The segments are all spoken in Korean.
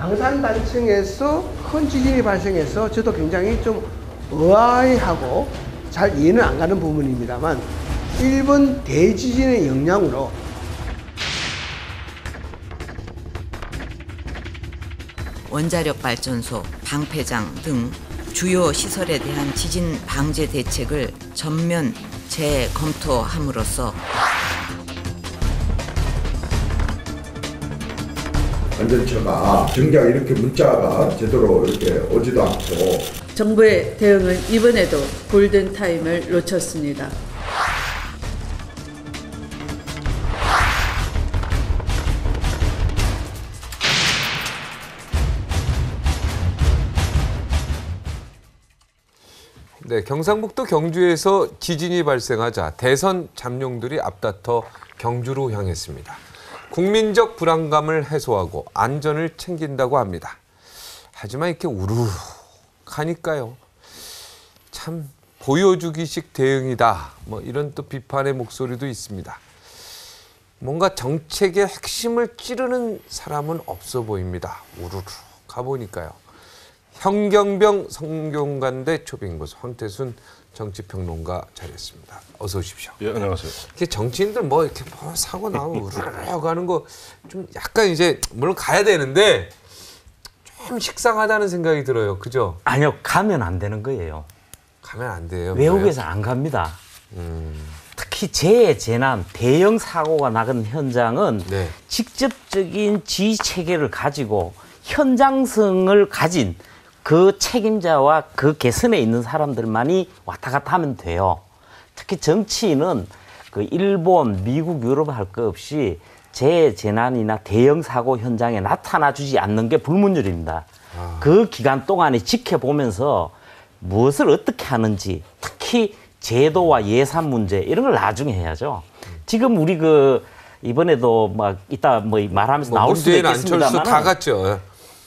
양산단층에서 큰 지진이 발생해서 저도 굉장히 좀 의아해하고 잘 이해는 안 가는 부분입니다만 일본 대지진의 영향으로 원자력 발전소, 방패장 등 주요 시설에 대한 지진 방제 대책을 전면 재검토함으로써 안전처가 정작 이렇게 문자가 제대로 이렇게 오지도 않고 정부의 대응은 이번에도 골든타임을 놓쳤습니다. 네, 경상북도 경주에서 지진이 발생하자 대선 잠룡들이 앞다퉈 경주로 향했습니다. 국민적 불안감을 해소하고 안전을 챙긴다고 합니다. 하지만 이렇게 우르르하니까요. 참 보여주기식 대응이다. 뭐 이런 또 비판의 목소리도 있습니다. 뭔가 정책의 핵심을 찌르는 사람은 없어 보입니다. 우르르 가보니까요. 현경병 성균관대 초빙고수 황태순 정치평론가 자리했습니다. 어서 오십시오. 예, 안녕하세요. 이렇게 정치인들 뭐 이렇게 뭐 사고 나면 우르르 가는 거 좀 약간 이제 물론 가야 되는데 좀 식상하다는 생각이 들어요. 그죠? 아니요, 가면 안 되는 거예요. 가면 안 돼요. 외국에서 안 갑니다. 특히 재난, 대형 사고가 나는 현장은 네. 직접적인 지휘 체계를 가지고 현장성을 가진 그 책임자와 그 개선에 있는 사람들만이 왔다 갔다 하면 돼요. 특히 정치인은 그 일본, 미국, 유럽 할 것 없이 재난이나 대형 사고 현장에 나타나 주지 않는 게 불문율입니다. 그 기간 동안에 지켜보면서 무엇을 어떻게 하는지, 특히 제도와 예산 문제 이런 걸 나중에 해야죠. 지금 우리 그 이번에도 막 이따 뭐 말하면서 나올 수도 있겠습니다만 안철수 다 갔죠.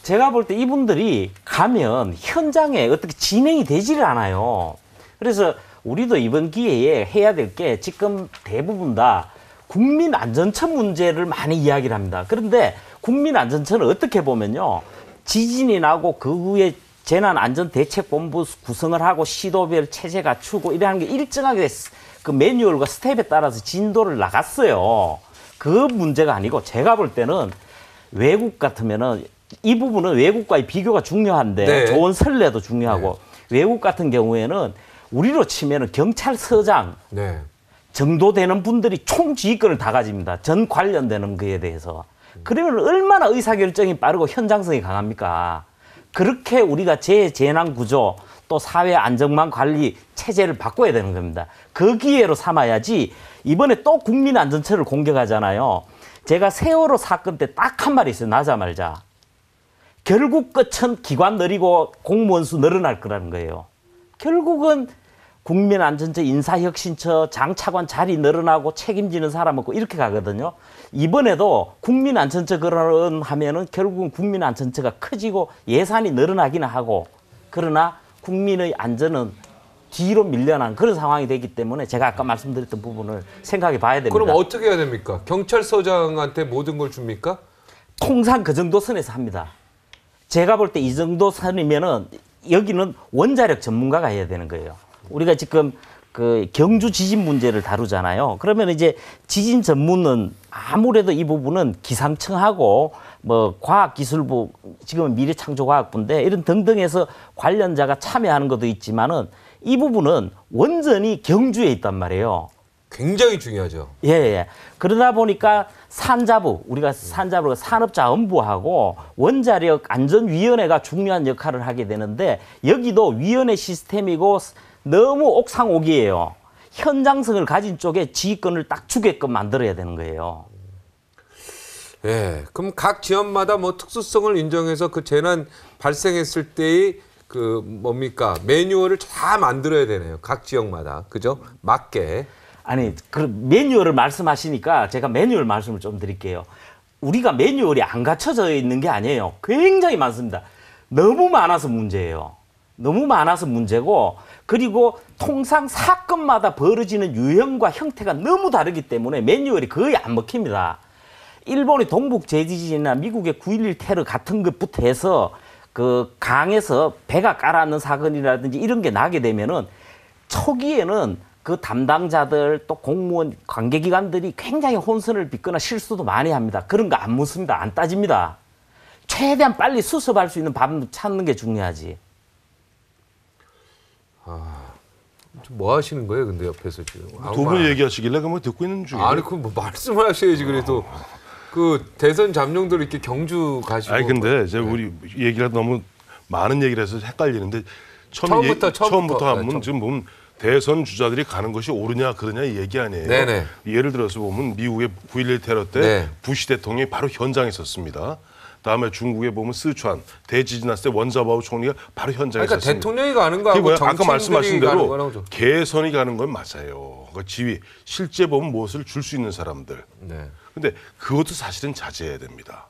제가 볼 때 이분들이 가면 현장에 어떻게 진행이 되지를 않아요. 그래서 우리도 이번 기회에 해야 될 게 지금 대부분 다 국민안전처 문제를 많이 이야기를 합니다. 그런데 국민안전처는 어떻게 보면요. 지진이 나고 그 후에 재난안전대책본부 구성을 하고 시도별 체제 갖추고 이러는 게 일정하게 그 매뉴얼과 스텝에 따라서 진도를 나갔어요. 그 문제가 아니고 제가 볼 때는 외국 같으면은 이 부분은 외국과의 비교가 중요한데 네. 좋은 선례도 중요하고 외국 같은 경우에는 우리로 치면은 경찰서장 네. 정도 되는 분들이 총지휘권을 다 가집니다. 전 관련되는 거에 대해서. 그러면 얼마나 의사결정이 빠르고 현장성이 강합니까? 그렇게 우리가 재난 구조 또 사회 안전망 관리 체제를 바꿔야 되는 겁니다. 그 기회로 삼아야지 이번에 또 국민안전처를 공격하잖아요. 제가 세월호 사건 때 딱 한 말이 있어요. 나자말자. 결국 끝은 기관 늘리고 공무원 수 늘어날 거라는 거예요. 결국은 국민안전처, 인사혁신처, 장차관 자리 늘어나고 책임지는 사람 없고 이렇게 가거든요. 이번에도 국민안전처 거론하면은 결국은 국민안전처가 커지고 예산이 늘어나기는 하고 그러나 국민의 안전은 뒤로 밀려난 그런 상황이 되기 때문에 제가 아까 말씀드렸던 부분을 생각해 봐야 됩니다. 그럼 어떻게 해야 됩니까? 경찰서장한테 모든 걸 줍니까? 통상 그 정도 선에서 합니다. 제가 볼 때 이 정도 선이면은 여기는 원자력 전문가가 해야 되는 거예요. 우리가 지금 그 경주 지진 문제를 다루잖아요. 그러면 이제 지진 전문은 아무래도 이 부분은 기상청하고 뭐 과학기술부, 지금은 미래창조과학부인데 이런 등등해서 관련자가 참여하는 것도 있지만은 이 부분은 원전이 경주에 있단 말이에요. 굉장히 중요하죠. 예, 예. 그러다 보니까 산자부, 우리가 산자부가 산업자원부하고 원자력 안전위원회가 중요한 역할을 하게 되는데 여기도 위원회 시스템이고 너무 옥상옥이에요. 현장성을 가진 쪽에 지휘권을 딱 주게끔 만들어야 되는 거예요. 예. 그럼 각 지역마다 뭐 특수성을 인정해서 그 재난 발생했을 때의 그 뭡니까? 매뉴얼을 다 만들어야 되네요. 각 지역마다. 그죠? 맞게. 아니, 그 매뉴얼을 말씀하시니까 제가 매뉴얼 말씀을 좀 드릴게요. 우리가 매뉴얼이 안 갖춰져 있는 게 아니에요. 굉장히 많습니다. 너무 많아서 문제예요. 너무 많아서 문제고 그리고 통상 사건마다 벌어지는 유형과 형태가 너무 다르기 때문에 매뉴얼이 거의 안 먹힙니다. 일본의 동북 제지진이나 미국의 9.11 테러 같은 것부터 해서 그 강에서 배가 가라앉는 사건이라든지 이런 게 나게 되면은 초기에는 그 담당자들 또 공무원 관계기관들이 굉장히 혼선을 빚거나 실수도 많이 합니다. 그런 거 안 묻습니다. 안 따집니다. 최대한 빨리 수습할 수 있는 방법 찾는 게 중요하지. 뭐 하시는 거예요, 근데 옆에서 지금? 두 분 얘기하시길래 그뭐 듣고 있는 중이에요. 아니, 그럼 뭐 말씀을 하셔야지. 그래도 그 대선 잠룡들 이렇게 경주 가시고. 아니 근데 이제 우리 얘기가 너무 많은 얘기를 해서 헷갈리는데 처음부터 하면 지금 보면 대선 주자들이 가는 것이 옳으냐 그러냐 이 얘기 아니에요. 네네. 예를 들어서 보면 미국의 9.11 테러 때 네. 부시 대통령이 바로 현장에 있었습니다. 다음에 중국에 보면 스촨 대지진 났을 때 원자바오 총리가 바로 현장에 그러니까 있었습니다. 대통령이 가는 거하고 아까 정치인들이 말씀하신 가는 대로 거랑 개선이 가는 건 맞아요. 그 지위 실제 보면 무엇을 줄 수 있는 사람들. 네. 근데 그것도 사실은 자제해야 됩니다.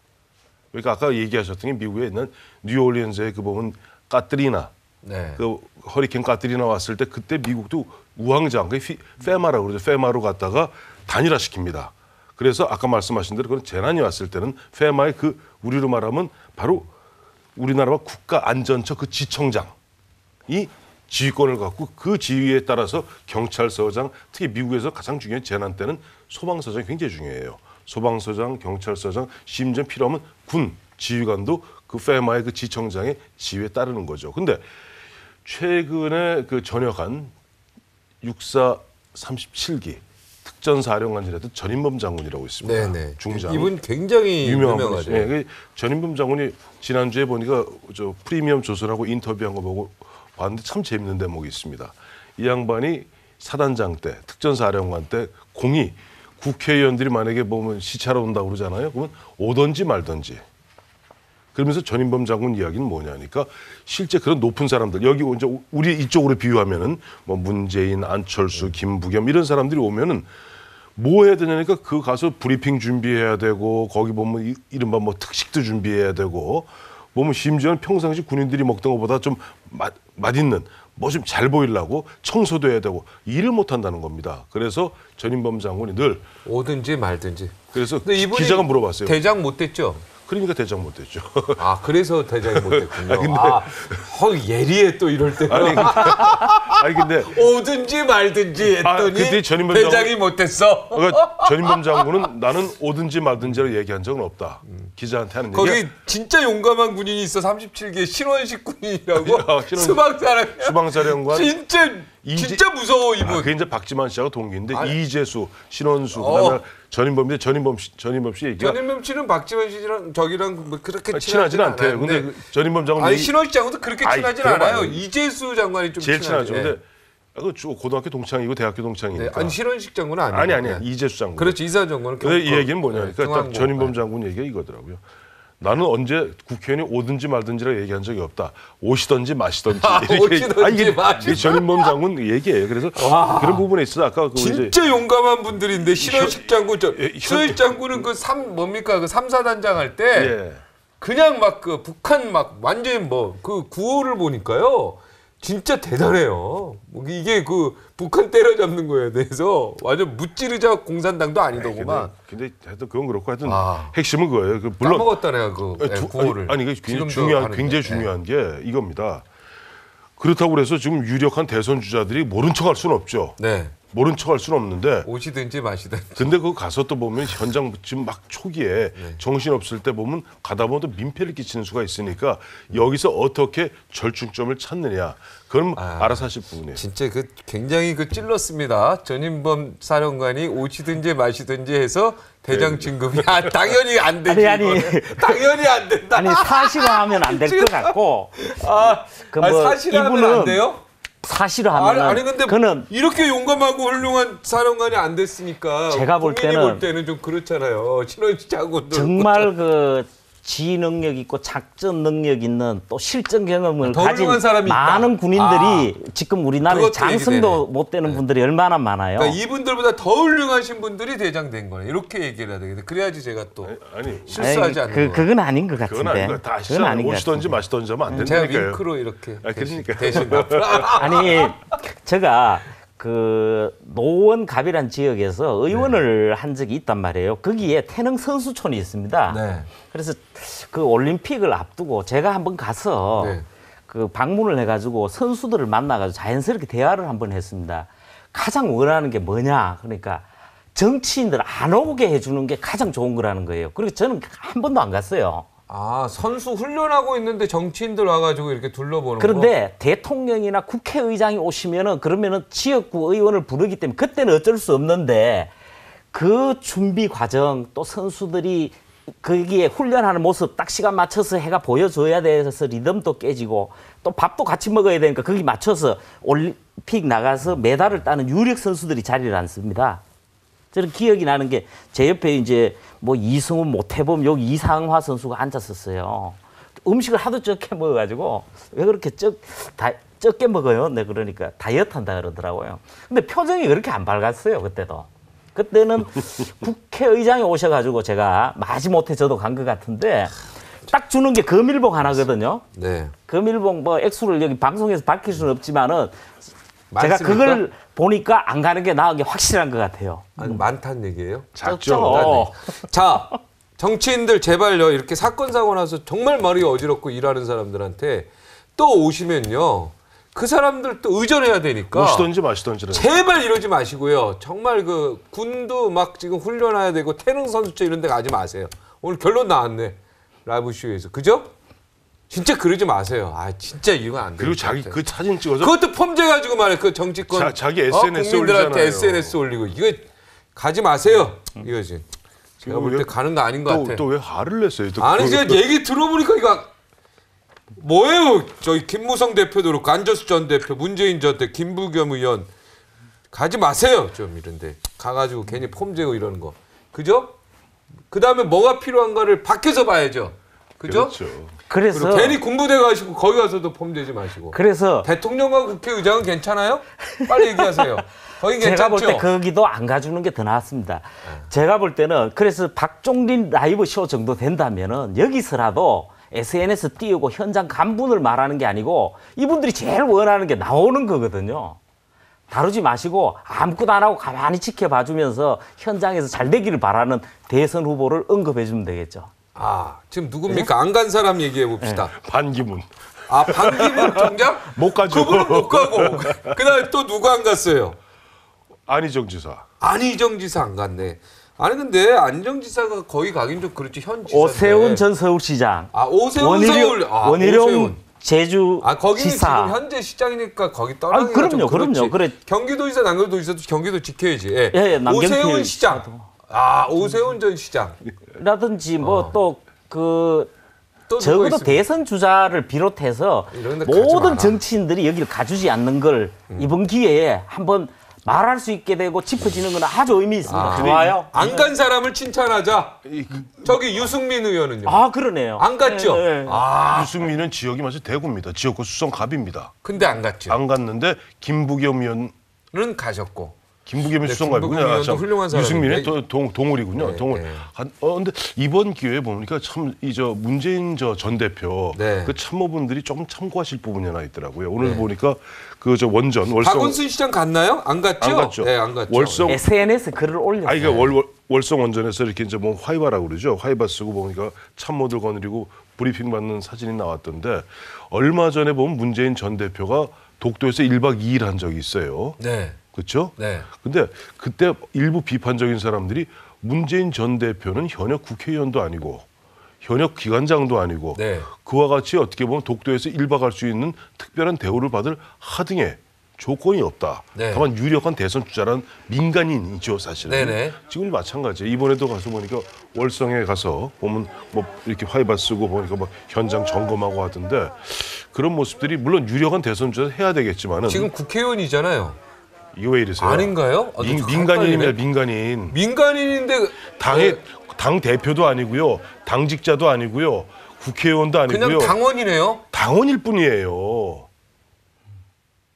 그러니까 아까 얘기하셨던 게 미국에 있는 뉴올리언즈에 그 보면 까트리나 네. 그 허리케인 까트리나 왔을 때 그때 미국도 우왕좌왕 페마라고 그러죠. 페마로 갔다가 단일화시킵니다. 그래서 아까 말씀하신 대로 그런 재난이 왔을 때는 페마의 그 우리로 말하면 바로 우리나라와 국가안전처 그 지청장이 지휘권을 갖고 그 지휘에 따라서 경찰서장, 특히 미국에서 가장 중요한 재난 때는 소방서장이 굉장히 중요해요. 소방서장, 경찰서장, 심지어 필요하면 군 지휘관도 그 페마의 그 지청장의 지휘에 따르는 거죠. 근데 최근에 그 전역한 육사 37기 특전사령관이라도 전인범 장군이라고 있습니다. 네네. 중장. 이분 굉장히 유명하죠. 분이죠. 네, 그 전인범 장군이 지난주에 보니까 저 프리미엄 조선하고 인터뷰한 거 보고 봤는데 참 재밌는 대목이 있습니다. 이 양반이 사단장 때 특전사령관 때 공이 국회의원들이 만약에 보면 시차로 온다고 그러잖아요. 그러면 오든지 말든지. 그러면서 전인범 장군 이야기는 뭐냐니까 실제 그런 높은 사람들 여기 이제 우리 이쪽으로 비유하면은 뭐 문재인, 안철수, 김부겸 이런 사람들이 오면은 뭐 해야 되냐니까 그 가서 브리핑 준비해야 되고 거기 보면 이른바 뭐 특식도 준비해야 되고 보면 심지어는 평상시 군인들이 먹던 것보다 좀 맛있는 뭐 좀 잘 보이려고 청소도 해야 되고 일을 못 한다는 겁니다. 그래서 전인범 장군이 늘 오든지 말든지. 그래서 근데 이분이 기자가 물어봤어요. 대장 못 됐죠? 그러니까 대장 못 됐죠. 아, 그래서 대장이 못 됐군요. 근데 예리해 또 이럴 때. 아니 근데 오든지 말든지 했더니 그때 전인범 대장이 못 됐어. 그러니까 전인범 장군은 나는 오든지 말든지라고 얘기한 적은 없다. 기자한테 하는 거기 얘기가 진짜 용감한 군인이 있어. 37개 신원식 군인이라고. 신원- 수방사령관 진짜 무서워 이분. 그게 이제 박지만 씨하고 동기인데 아니. 이재수, 신원수, 그다음에 전인범인데 전인범 씨 얘기가 전인범 씨는 박지원 씨랑 저기랑 뭐 그렇게 친하진 않대요. 않았는데. 근데 전인범 장군 아니 신원식 장관도 그렇게 아니, 친하진 그래 않아요. 봐요. 이재수 장관이 좀 제일 친하죠. 친하죠. 근데 그 고등학교 동창이고 대학교 동창이니까. 아니 신원식 장군은 아니에요. 아니 이재수 장군. 그렇지 이사 장관은. 근데 이 얘기는 뭐냐니까 딱 중앙고. 전인범 장군 얘기가 이거더라고요. 나는 언제 국회의원이 오든지 말든지라 얘기한 적이 없다. 오시든지 마시든지. 오시든지 마시든지. 이게 전인범 장군 얘기예요. 그래서 그런 부분에 있어서 아까 그 진짜 용감한 분들인데 신원식 장군, 예, 신원식 장군은 그 뭡니까 그 3사단장 할 때 예. 그냥 막 그 북한 막 완전히 뭐 그 구호를 보니까요. 진짜 대단해요. 이게 그 북한 때려잡는 거에 대해서 완전 무찌르자 공산당도 아니더구만. 근데 하여튼 그건 그렇고 하여튼 아. 핵심은 그거예요. 그 물론 까먹었다 내가 그 구호를. 아니 이게 지금도 굉장히 중요한 게 이겁니다. 그렇다고 그래서 지금 유력한 대선 주자들이 모른 척할 수는 없죠. 네. 모른 척할 수는 없는데. 오시든지 마시든지. 근데 그 가서 또 보면 현장 지금 막 초기에 정신 없을 때 보면 가다 보면 또 민폐를 끼치는 수가 있으니까 여기서 어떻게 절충점을 찾느냐. 그건 알아서 하실 부분이에요. 진짜 그 굉장히 그 찔렀습니다. 전인범 사령관이 오시든지 마시든지 해서 대장 진급이 당연히 안 되지. 아니. 당연히 안 된다. 아니 사실화하면 안 될 것 같고. 사실하면 안 돼요? 사실화하면 아니 근데 그는 이렇게 용감하고 훌륭한 사령관이 안 됐으니까 제가 볼 국민이 때는 볼 때는 좀 그렇잖아요. 신원식 장군도 정말 그 지휘 능력 있고 작전 능력 있는 또 실전 경험을 더 가진 훌륭한 사람이 많은 있다. 군인들이 지금 우리나라에 그것도 장성도 얘기되네. 못 되는 분들이 얼마나 많아요. 그러니까 이분들보다 더 훌륭하신 분들이 대장 된 거예요. 이렇게 얘기를 해야 되겠네. 그래야지 제가 또 아니 실수하지 않는 거예요. 그건 아닌 것 그건 같은데. 아니고 다 그건 아닌 것 오시든지 같은데. 마시든지 하면 안 제가 된다니까요. 윙크로 이렇게 그러니까. 대신 아니 제가 그 노원갑이란 지역에서 의원을 한 적이 있단 말이에요. 거기에 태릉 선수촌이 있습니다. 네. 그래서 그 올림픽을 앞두고 제가 한번 가서 네. 그 방문을 해가지고 선수들을 만나가지고 자연스럽게 대화를 한번 했습니다. 가장 원하는 게 뭐냐? 그러니까 정치인들 안 오게 해주는 게 가장 좋은 거라는 거예요. 그리고 저는 한 번도 안 갔어요. 아, 선수 훈련하고 있는데 정치인들 와가지고 이렇게 둘러보는 거? 그런데 대통령이나 국회의장이 오시면은 그러면은 지역구 의원을 부르기 때문에 그때는 어쩔 수 없는데 그 준비 과정 또 선수들이 거기에 훈련하는 모습 딱 시간 맞춰서 해가 보여줘야 돼서 리듬도 깨지고 또 밥도 같이 먹어야 되니까 거기 맞춰서 올림픽 나가서 메달을 따는 유력 선수들이 자리를 앉습니다. 저는 기억이 나는 게 제 옆에 이제 뭐 이승훈, 모태범, 여기 이상화 선수가 앉았었어요. 음식을 하도 적게 먹어가지고 왜 그렇게 적게 먹어요? 네, 그러니까 다이어트 한다 그러더라고요. 근데 표정이 그렇게 안 밝았어요, 그때도. 그때는 국회의장이 오셔가지고 제가 마지못해 저도 간 것 같은데 딱 주는 게 금일봉 하나거든요. 네. 금일봉 뭐 액수를 여기 방송에서 밝힐 수는 없지만은 제가 많습니까? 그걸 보니까 안 가는 게 나은 게 확실한 것 같아요. 아니, 많다는 얘기예요? 작죠. 자, 정치인들 제발요. 이렇게 사건 사고 나서 정말 머리 어지럽고 일하는 사람들한테 또 오시면요. 그 사람들 또 의존해야 되니까 오시던지 마시던지. 제발 이러지 마시고요. 정말 그 군도 막 지금 훈련해야 되고 태릉 선수촌 이런 데 가지 마세요. 오늘 결론 나왔네. 라이브쇼에서. 그죠? 진짜 그러지 마세요. 아, 진짜 이건 안 돼요. 그리고 자기 그 사진 찍어서 그것도 펌제가지고 말해. 그 정치권 자기 SNS 국민들한테 올리잖아요. SNS 올리고 이거 가지 마세요. 이거지. 제가 볼 때 왜- 가는 거 아닌 것 같아. 또 왜 화를 냈어요? 또 아니 그거- 제가 얘기 들어보니까 이거 뭐예요? 저희 김무성 대표도 그렇고 안철수 전 대표, 문재인 전 대표, 김부겸 의원 가지 마세요. 좀 이런데 가가지고 괜히 폼재고 이러는 거. 그죠? 그 다음에 뭐가 필요한가를 밖에서 봐야죠. 그죠? 그렇죠. 그래서 그리고 괜히 군부대 가시고 거기 가서도 폼재지 마시고. 그래서 대통령과 국회의장은 괜찮아요? 빨리 얘기하세요. 거긴 제가 볼 괜찮죠? 때 거기도 안 가주는 게 더 나았습니다. 제가 볼 때는 그래서 박종린 라이브 쇼 정도 된다면은 여기서라도 SNS 띄우고 현장 간분을 말하는 게 아니고 이분들이 제일 원하는 게 나오는 거거든요. 다루지 마시고 아무것도 안 하고 가만히 지켜봐주면서 현장에서 잘 되기를 바라는 대선 후보를 언급해 주면 되겠죠. 아, 지금 누굽니까? 안 간 사람 얘기해 봅시다. 반기문. 아, 반기문 총장? 못 가죠. 그분은 못 가고. 그다음에 또 누가 안 갔어요? 안희정 지사. 안희정 지사 안 갔네. 아니 근데 안희정 지사가 거기 가긴 좀 그렇지 현 지사. 오세훈 전 서울시장, 아, 오세훈 서울. 아, 원희룡 오세훈. 제주 아, 거기는 지사. 지금 현재 시장이니까 거기 떠나기가 아, 그럼요, 좀 그렇지. 그럼요. 그래. 경기도지사, 남경도지사도 경기도 지켜야지. 예. 예, 남경필 오세훈 시장. 지사도. 아, 오세훈 전 시장. 라든지 뭐 또 그 또 누가 적어도 있습니까? 대선 주자를 비롯해서 이런 데 가지 모든 마라. 정치인들이 여기를 가주지 않는 걸 이번 기회에 한번 말할 수 있게 되고 짚어지는 건 아주 의미 있습니다. 좋아요. 안 간 사람을 칭찬하자. 저기 유승민 의원은요. 아, 그러네요. 안 갔죠? 네, 네. 아, 유승민은 지역이 맞아 대구입니다. 지역구 수성갑입니다. 근데 안 갔죠. 안 갔는데 김부겸 의원 는 가셨고. 김부겸이 네, 수성갑이군요. 김부겸 의원도 훌륭한 사람인데. 유승민은 동울이군요. 네, 동울. 네. 근데 이번 기회에 보니까 참 이 저 문재인 전 대표 네. 그 참모분들이 조금 참고하실 부분이 하나 있더라고요. 오늘 네. 보니까 그 저 원전 월성 박원순 시장 갔나요? 안 갔죠? 안 갔죠. 네, 안 갔죠. 월성 SNS 글을 올렸어요. 아, 이게 월성 원전에서 이렇게 이제 뭐 화이바라고 그러죠. 화이바 쓰고 보니까 참모들 거느리고 브리핑 받는 사진이 나왔던데 얼마 전에 보면 문재인 전 대표가 독도에서 1박 2일 한 적이 있어요. 네. 그렇죠? 네. 근데 그때 일부 비판적인 사람들이 문재인 전 대표는 현역 국회의원도 아니고 현역 기관장도 아니고 네. 그와 같이 어떻게 보면 독도에서 1박 할 수 있는 특별한 대우를 받을 하등의 조건이 없다. 네. 다만 유력한 대선 주자란 민간인이죠, 사실은. 네네. 지금 마찬가지예요. 이번에도 가서 보니까 월성에 가서 보면 뭐 이렇게 화이바 쓰고 보니까 뭐 현장 점검하고 하던데 그런 모습들이 물론 유력한 대선 주자 해야 되겠지만은 지금 국회의원이잖아요. 이거 왜 이러세요? 아닌가요? 아, 민간인입니다, 민간인. 민간인인데 당 대표도 아니고요, 당직자도 아니고요, 국회의원도 아니고요. 그냥 당원이네요. 당원일 뿐이에요.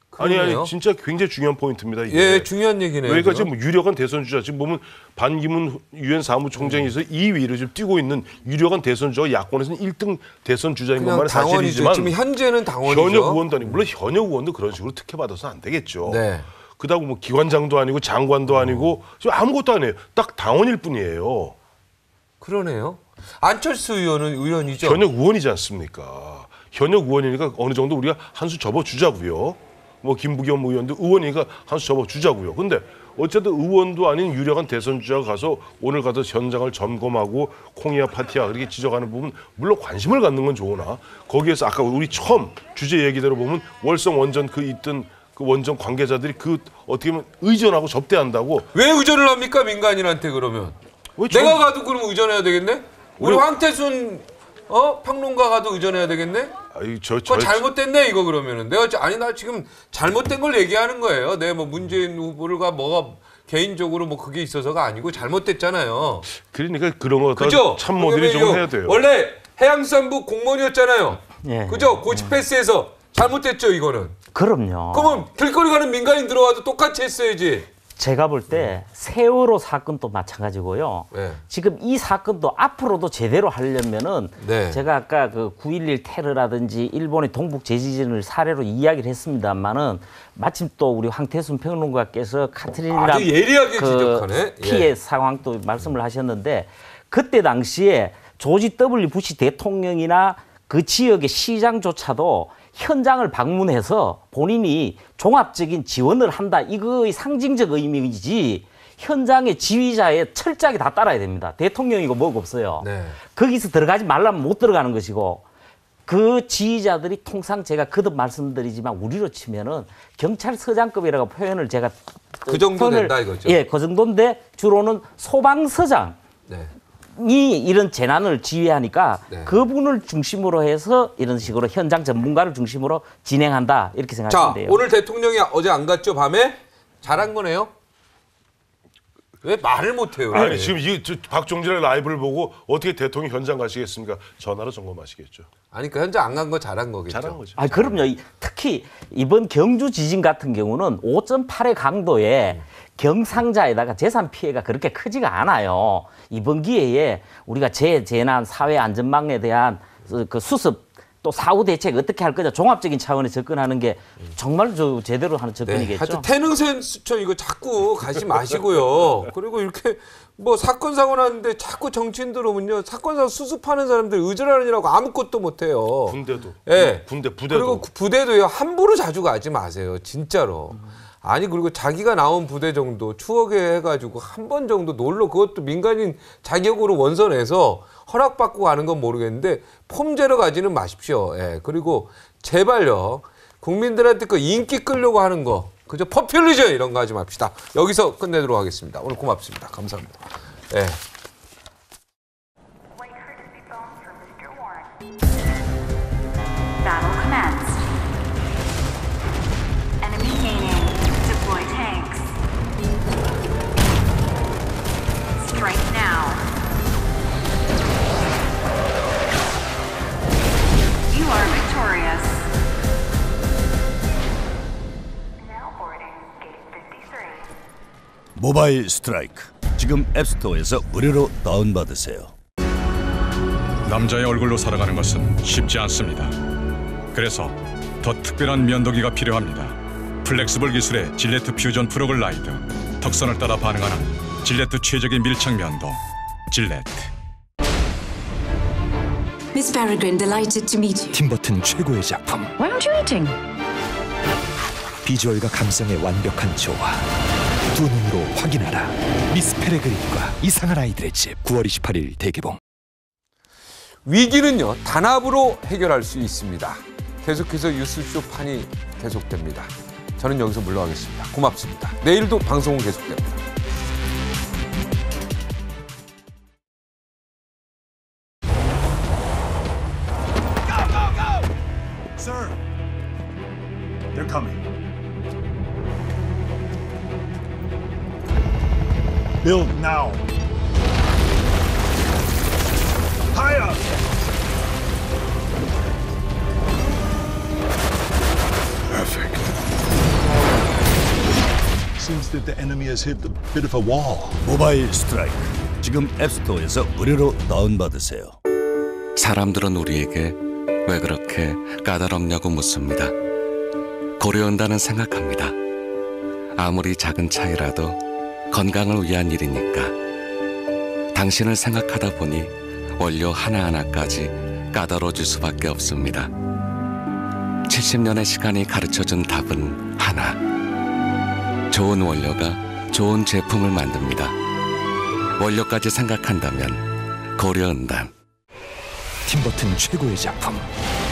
그러네요. 아니 진짜 굉장히 중요한 포인트입니다. 이게. 예, 중요한 얘기네요. 여기까지 지금. 뭐 유력한 대선 주자 지금 보면 반기문 유엔 사무총장에서 2위를 지금 뛰고 있는 유력한 대선 주자 야권에서는 1등 대선 주자인 그냥 것만은 당원이죠. 사실이지만 지금 현재는 당원이죠. 현역 의원도 아니고 물론 현역 의원도 그런 식으로 특혜 받아서 안 되겠죠. 네. 그다고 뭐 기관장도 아니고 장관도 아니고 저 아무것도 아니에요. 딱 당원일 뿐이에요. 그러네요. 안철수 의원은 의원이죠. 현역 의원이지 않습니까? 현역 의원이니까 어느 정도 우리가 한 수 접어주자고요. 뭐 김부겸 의원도 의원이니까 한 수 접어주자고요. 근데 어쨌든 의원도 아닌 유력한 대선 주자가 가서 오늘 가서 현장을 점검하고 콩이야 파티야 그렇게 지적하는 부분 물론 관심을 갖는 건 좋으나 거기에서 아까 우리 처음 주제 얘기대로 보면 월성 원전 그 있던 그 원전 관계자들이 그 어떻게 보면 의존하고 접대한다고. 왜 의존을 합니까 민간인한테 그러면? 내가 가도 그럼 의존해야 되겠네? 우리 황태순 평론가 가도 의존해야 되겠네? 그거 잘못됐네 이거 그러면은 내가 아니 나 지금 잘못된 걸 얘기하는 거예요. 내가 뭐 문재인 후보가 뭐가 개인적으로 뭐 그게 있어서가 아니고 잘못됐잖아요. 그러니까 그런 거 그죠? 참모들이 좀 해야 돼요. 원래 해양수산부 공무원이었잖아요. 예. 그죠? 고치 패스해서 잘못됐죠 이거는. 그럼요. 그러면 길거리 가는 민간인 들어와도 똑같이 했어야지. 제가 볼 때 세월호 사건도 마찬가지고요. 네. 지금 이 사건도 앞으로도 제대로 하려면은 네. 제가 아까 그 9.11 테러라든지 일본의 동북 제지진을 사례로 이야기를 했습니다만은 마침 또 우리 황태순 평론가께서 카트리나 아주 예리하게 지적하네. 피해 상황도 말씀을 하셨는데 그때 당시에 조지 W 부시 대통령이나 그 지역의 시장조차도 현장을 방문해서 본인이 종합적인 지원을 한다. 이거의 상징적 의미이지 현장의 지휘자의 철저하게 다 따라야 됩니다. 대통령이고 뭐가 없어요. 네. 거기서 들어가지 말라면 못 들어가는 것이고 그 지휘자들이 통상 제가 거듭 말씀드리지만 우리로 치면은 경찰서장급이라고 표현을 제가 그 정도 된다 이거죠. 예, 그 정도인데 주로는 소방서장 네. 이 이런 재난을 지휘하니까 네. 그분을 중심으로 해서 이런 식으로 현장 전문가를 중심으로 진행한다 이렇게 생각하시면 돼요. 오늘 대통령이 어제 안 갔죠 밤에? 잘한 거네요. 왜 말을 못해요? 아니 지금 이 박종진의 라이브를 보고 어떻게 대통령 현장 가시겠습니까? 전화로 점검하시겠죠. 아니 그 현장 안 간 거 잘한 거겠죠. 잘한 거죠. 아, 그럼요. 특히 이번 경주 지진 같은 경우는 5.8의 강도에 경상자에다가 재산 피해가 그렇게 크지가 않아요. 이번 기회에 우리가 재난 사회 안전망에 대한 그 수습 또 사후 대책 어떻게 할 거냐 종합적인 차원에 접근하는 게 정말 제대로 하는 접근이겠죠. 하여튼 태능선 수천 이거 자꾸 가지 마시고요. 그리고 이렇게 뭐 사건 사고 났는데 자꾸 정치인 들어오면요 사건 사고 수습하는 사람들 의절하느라고 아무것도 못해요. 군대도. 예. 부대도. 그리고 부대도요 함부로 자주 가지 마세요. 진짜로. 아니 그리고 자기가 나온 부대 정도 추억에 해가지고 한 번 정도 놀러 그것도 민간인 자격으로 원서 내서 허락받고 가는 건 모르겠는데 폼제로 가지는 마십시오. 예. 그리고 제발요 국민들한테 그 인기 끌려고 하는 거 그저 퍼퓰리즘 이런 거 하지 맙시다. 여기서 끝내도록 하겠습니다. 오늘 고맙습니다. 감사합니다. 예. Battle commenced. Enemy gaining. Deploy tanks. Strike now. You are victorious. Now boarding gate 53. 모바일 스트라이크 지금 앱스토어에서 무료로 다운받으세요. 남자의 얼굴로 살아가는 것은 쉽지 않습니다. 그래서 더 특별한 면도기가 필요합니다. 플렉스블 기술의 질레트 퓨전 프로글라이드, 턱선을 따라 반응하는 질레트 최적의 밀착 면도, 질레트. Miss Peregrine, delighted to meet you. 팀버튼 최고의 작품. Why aren't you eating? 비주얼과 감성의 완벽한 조화. 두 눈으로 확인하라. 미스 페레그린과 이상한 아이들의 집. 9월 28일 대개봉. 위기는요 단합으로 해결할 수 있습니다. 계속해서 뉴스쇼 판이 계속됩니다. 저는 여기서 물러가겠습니다. 고맙습니다. 내일도 방송은 계속됩니다. Sir, they're coming. Build now. Higher! Perfect. Seems that the enemy has hit a bit of a wall. 모바일 스트라이크 지금 앱스토어에서 무료로 다운받으세요. 사람들은 우리에게 왜 그렇게 까다롭냐고 묻습니다. 고려한다는 생각합니다. 아무리 작은 차이라도 건강을 위한 일이니까. 당신을 생각하다 보니 원료 하나하나까지 까다로워질 수밖에 없습니다. 70년의 시간이 가르쳐준 답은 하나. 좋은 원료가 좋은 제품을 만듭니다. 원료까지 생각한다면 고려은단. 팀버튼 최고의 작품.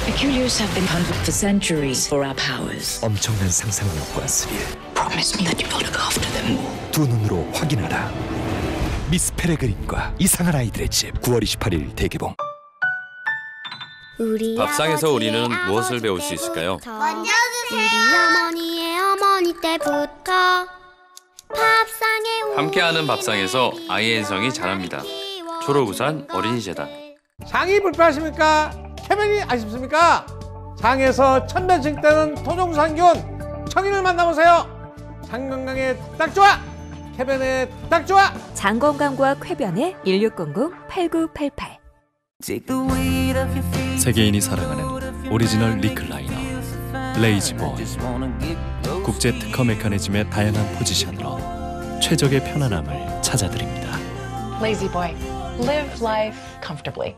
Peculiars have been hunted for centuries for our powers. 엄청난 상상력과 스릴. Promise me that you will look after them. 두 눈으로 확인하라. 미스 페레그린과 이상한 아이들의 집 9월 28일 대개봉. 밥상에서 우리는 무엇을 배울 수 있을까요? 먼저 드세요. 우리 어머니의 어머니 때부터 밥상에 함께하는 밥상에서 아이의 인성이 자랍니다. 초록우산 어린이재단. 장이 불편하십니까? 캐변이 아쉽습니까? 장에서 천변식 때는 토종상균 청인을 만나보세요. 장 건강에 딱 좋아. 캐변에 딱 좋아. 장 건강과 쾌변에 1600-8988. 세계인이 사랑하는 오리지널 리클라이너 레이지보이. 국제 특허 메커니즘의 다양한 포지션으로 최적의 편안함을 찾아드립니다. Lazy Boy. Live life comfortably.